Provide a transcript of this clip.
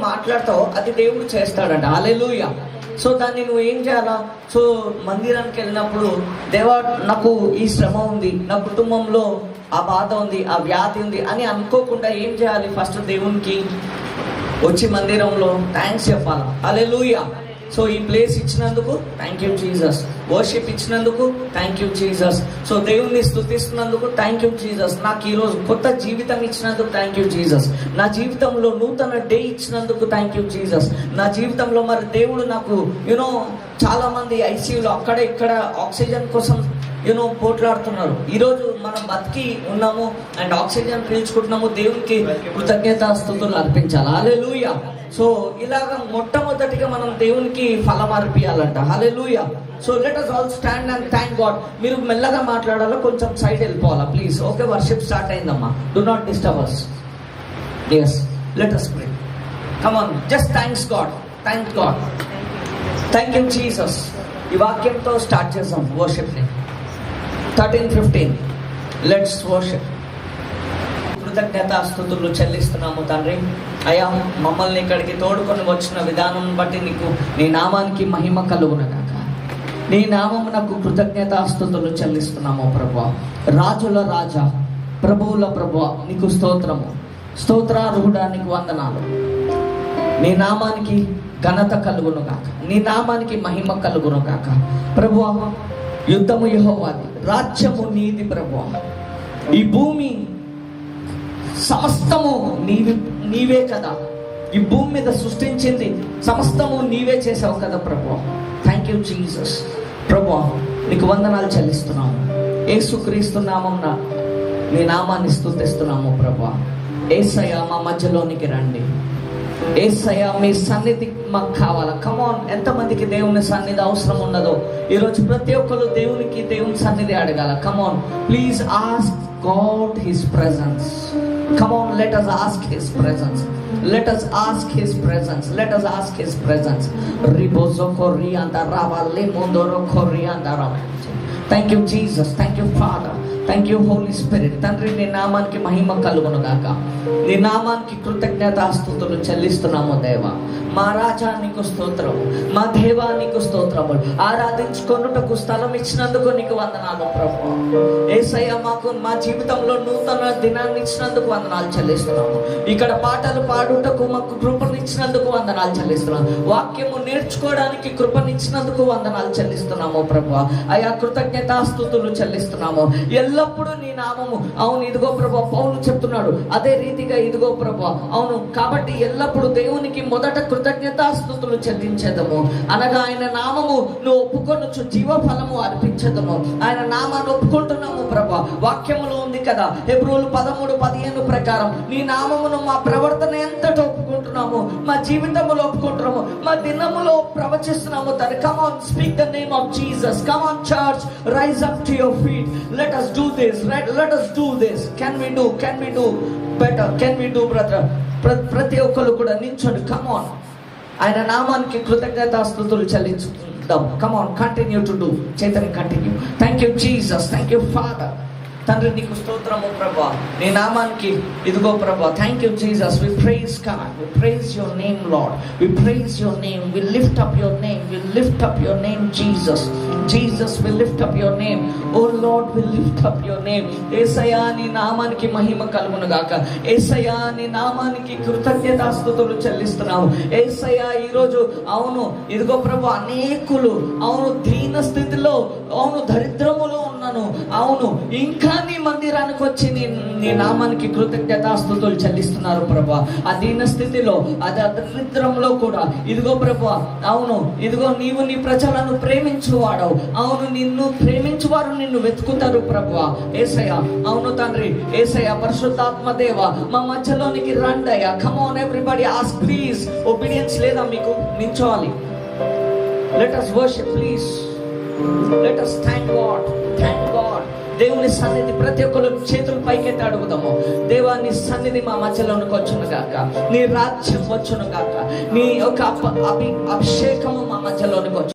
మాట్లాడతావో అది దేవుడు చేస్తాడంట. హల్లెలూయా. సో దాన్ని నువ్వు ఏం చేయాలా? సో మందిరానికి వెళ్ళినప్పుడు, దేవా నాకు ఈ శ్రమ ఉంది, నా కుటుంబంలో ఆ బాధ ఉంది, ఆ వ్యాధి ఉంది అని అనుకోకుండా ఏం చేయాలి? ఫస్ట్ దేవునికి వచ్చి మందిరంలో థ్యాంక్స్ చెప్పాలా. హల్లెలూయా. సో ఈ ప్లేస్ ఇచ్చినందుకు థ్యాంక్ యూ జీసస్, వర్షిప్ ఇచ్చినందుకు థ్యాంక్ యూ జీసస్, సో దేవుణ్ణి స్తుతిస్తున్నందుకు థ్యాంక్ యూ జీసస్, నాకు ఈరోజు కొత్త జీవితం ఇచ్చినందుకు థ్యాంక్ యూ జీసస్, నా జీవితంలో నూతన డే ఇచ్చినందుకు థ్యాంక్ యూ జీసస్, నా జీవితంలో మరి దేవుడు నాకు చాలా మంది ఐసీయూలో అక్కడ ఇక్కడ ఆక్సిజన్ కోసం పోట్లాడుతున్నారు. ఈరోజు మనం బతికి ఉన్నాము అండ్ ఆక్సిజన్ పీల్చుకుంటున్నాము, దేవునికి కృతజ్ఞతాస్తుతులు అర్పించాలి. హల్లెలూయా. సో ఇలాగ మొట్టమొదటిగా మనం దేవునికి ఫలం అర్పియాలంట. Hallelujah. So let us all stand and thank God. మీరు మెల్లగా మాట్లాడాలా, కొంచెం సైడ్ వెళ్ళిపోవాలా ప్లీజ్. ఓకే, వర్షిప్ స్టార్ట్ అయిందమ్మా, do not disturb us. yes, let us pray. come on, just thanks God, thank God, thank you Jesus. ఈ వాక్యంతో start చేద్దాం వర్షిప్ని. 13:15 let's worship. కృతజ్ఞతాస్తుతులు చెల్లిస్తున్నాము తండ్రి. అయ్యా, మమ్మల్ని ఇక్కడికి తోడుకొని వచ్చిన విధానం బట్టి నీ నామానికి మహిమ కలుగునగాక. నీ నామమునకు కృతజ్ఞతాస్తుతులు చెల్లిస్తున్నాము ప్రభువా. రాజుల రాజా, ప్రభువుల ప్రభువా, నీకు స్తోత్రము, స్తోత్రార్హుడా, నీకు వందనాలు. నీ నామానికి ఘనత కలుగునుగాక, నీ నామానికి మహిమ కలుగునుగాక. ప్రభువా, యుద్ధము యెహోవాది, రాజ్యము నీది ప్రభువా. ఈ భూమి సమస్తము నీవే కదా, ఈ భూమి మీద సృష్టించింది సమస్తము నీవే చేసావు కదా ప్రభువా. Thank you Jesus. ప్రభువా, నీకు వందనాలు చెల్లిస్తున్నాము. యేసుక్రీస్తు నామమున నీ నామాన్ని స్తుతిస్తున్నాము ప్రభువా. యేసయ్యా, మా మధ్యలోనికి రండి. యేసయ్యా, మీ సన్నిధి మాకు కావాలా. కమాన్, ఎంతమందికి దేవుని సన్నిధి అవసరం ఉన్నదో ఈరోజు ప్రతి ఒక్కరు దేవుని సన్నిధి అడగాల. Come on, please ask God His presence. Come on, let us ask His presence. Let us ask His presence. Let us ask His presence. Ribozo korianda rava lemondoro korianda rava. Thank you Jesus, thank you Father, thank you Holy Spirit. తండ్రి, నీ నామానికి మహిమ కలుగును గాక. నీ నామానికి కృతజ్ఞతాస్తుతులు చెల్లిస్తున్నాము దేవా. మా రాజా నీకు స్తోత్రము, మా దేవా నీకు స్తోత్రము. ఆరాధించుకొనుటకు స్థలం ఇచ్చినందుకు నీకు వందనాలు ప్రభువా. యేసయ్య, మాకు మా జీవితంలో నూతన దినాన్ని ఇచ్చినందుకు వందనాలు చెల్లిస్తున్నాము. ఇక్కడ పాటలు పాడుటకు మాకు కృపనిచ్చినందుకు వందనాలు చెల్లిస్తున్నాము. వాక్యము నేర్చుకోవడానికి కృపనిచ్చినందుకు వందనాలు చెల్లిస్తున్నాము ప్రభువా. అయా, కృతజ్ఞతాస్తుతులు చెల్లిస్తున్నాము. ఎల్లప్పుడూ నీ నామము, అవును ఇదిగో ప్రభా, పౌలు చెప్తున్నాడు అదే రీతిగా ఇదిగో ప్రభా, అవును కాబట్టి ఎల్లప్పుడూ దేవునికి మొదట కృతజ్ఞతాస్తుతులు చెల్లించేదము. అనగా ఆయన నామము నువ్వు ఒప్పుకొనొచ్చు, జీవఫలము అర్పించదము. ఆయన నామాన్ని ఒప్పుకుంటున్నాము ప్రభా. వాక్యములో ఉంది కదా, హెబ్రోలు 13:15 ప్రకారం నీ నామమును మా ప్రవర్తన ఎంతటో ఒప్పుకుంటున్నాము, మా జీవితములో ఒప్పుకుంటున్నాము, మా దినములో ప్రవచిస్తున్నాము. తను come on, speak the name of Jesus. Come on church, rise up to your feet. Let us do this, right? Let us do this. Can we do better? Can we do brother? ప్రతి ఒక్కరు కూడా నిల్చోండి. Come on, ఆయన నామానికి కృతజ్ఞతాస్తుతులు చెల్లించుదాం. Come on, continue to do. Chaitanya continue. Thank you Jesus, thank you father. తండ్రి, నీకు స్తోత్రము ప్రభా. నీ నామానికి ఇదిగో ప్రభా. Thank you Jesus. We praise God, we praise your name Lord, we praise your name, we lift up your name, we lift up your name Jesus. Jesus, we lift up your name. O Lord, we lift up your name. యేసయ్యా, నీ నామానికి మహిమ కలుగును గాక. యేసయ్యా, నీ నామానికి కృతజ్ఞతాస్తుతులు చెల్లిస్తున్నాము. యేసయ్యా, ఈరోజు అవును ఇదిగో ప్రభు, అనేకులు అవును దీన స్థితిలో, అవును దరిద్రములో ఉన్నాను, అవును ఇంకా నీ మందిరానికి వచ్చి నీ నామానికి కృతజ్ఞతాస్తుతులు చెల్లిస్తున్నారు ప్రభా. ఆ దీన స్థితిలో, అది దరిద్రంలో కూడా ఇదిగో ప్రభా, అవును ఇదిగో నీవు నీ ప్రజలను ప్రేమించువాడవు. అవును, నిన్ను ప్రేమించువారు నిన్ను వెతుకుతారు ప్రభువా. యేసయ్య, అవును తండ్రి, యేసయ్య, పరిశుద్ధాత్మ దేవ, మా మధ్యలోనికి రండి అయ్యా. Come on everybody, ask please. Obedience లేదా మీకు? నిల్చోవాలి. Let us worship please. Let us thank God, thank God. దేవుని సన్నిధి ప్రతి ఒక్కరు చేతులు పైకెత్తి అడుగుదాము. దేవా, నీ సన్నిధి మా మధ్యలోనికి వచ్చును గాక, నీ రాజ్యం వచ్చును గాక, నీ యొక్క అభిషేకము మా మధ్యలోనికి వచ్చును.